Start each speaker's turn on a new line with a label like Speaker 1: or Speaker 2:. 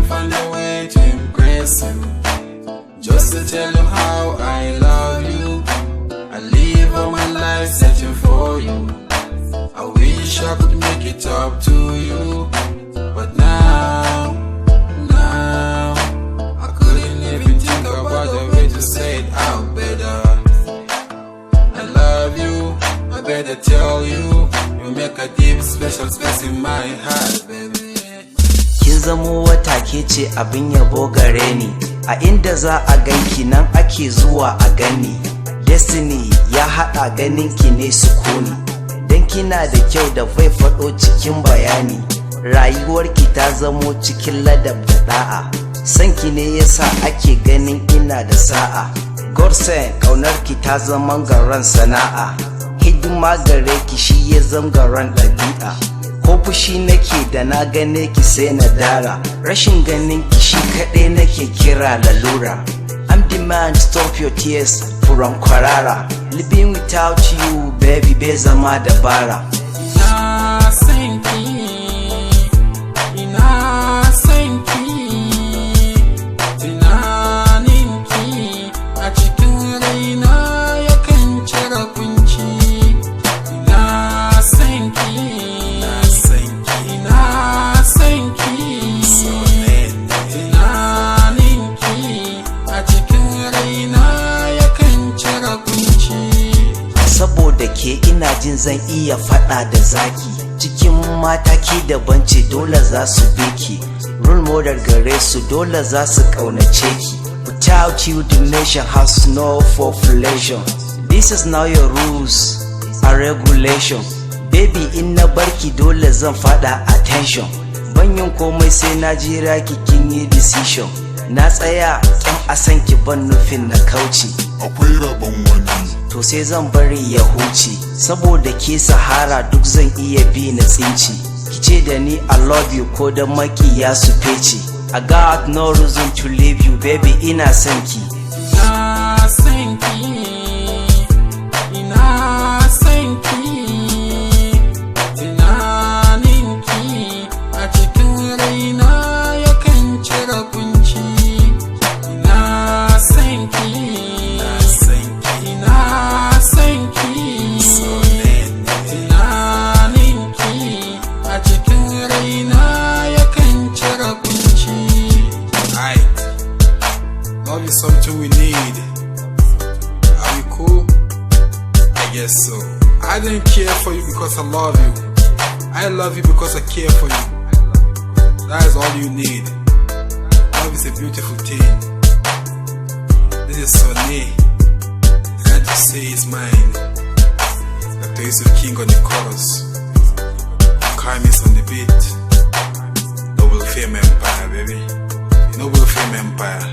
Speaker 1: find a way to impress you, just to tell you how I love you. I live all my life searching for you. I wish I could make it up to you, but now I couldn't even think about the way to say it out better. I love you, I better tell you. You make a deep special space in my heart, baby.
Speaker 2: Kin zamo wata ke ce abin yabo gare ni, a inda za a ganki nan ake zuwa a gani. Destiny ya haɗa ganin ki ne sukuni, dan kina da kyau da zai faɗo cikin bayani. Rayuwarki ta zamo cikin ladab da da'a, sanki ne yasa ake ganin ina da sa'a. Gorsen ƙaunarki ta zama garan sana'a, hidima gare ki shi ya zama garan ɗabi'a. Ko fushi nake da na gane ki sai na dara, rashin ganin ki shi kaɗai nake kira lalura. I'm the man, stop your tears from kwarara. Living without you baby bai zama dabara.
Speaker 1: Ina son ki, ina son ki, tunanin ki a cikin raina yakan cire kunci. Ina son ki, ina son ki, tunanin ki a cikin raina yakan cire kunci.
Speaker 2: Saboda ke ina jin zan iya faɗa da zaki, cikin mata ki daban ce dole za su bi ki, role model gare su dole za su ƙaunace ki. Without you the nation has no population. This is now your rules and regulation. Baby in na barki dole zan faɗa attention, banyin komai sai na jira ki kin yi decision. Na tsaya kyan a san ki ban nufin na kauce,
Speaker 3: akwai rabon wani
Speaker 2: to sai zan bari ya huce. Saboda ke sahara duk zan iya bi na tsinci, kice da ni I love you ko da makiya su fece. I got no reason to leave you baby ina son ki.
Speaker 1: Ina son ki, ina son ki, tunanin ki a cikin raina yakan cire kunci. Ina son ki, ina son ki, tunanin ki a cikin raina yakan cire kunci. Aight, love is something we need. Are we cool? I guess so. I didn't care for you because I love you. I love you because I care for you. That is all you need. Love is a beautiful thing. This is Sonny. Can't you say it's mine? Dr. Yusuf King on the chorus, Kamis on the beat. Noble Fame Empire, baby. Noble Fame Empire.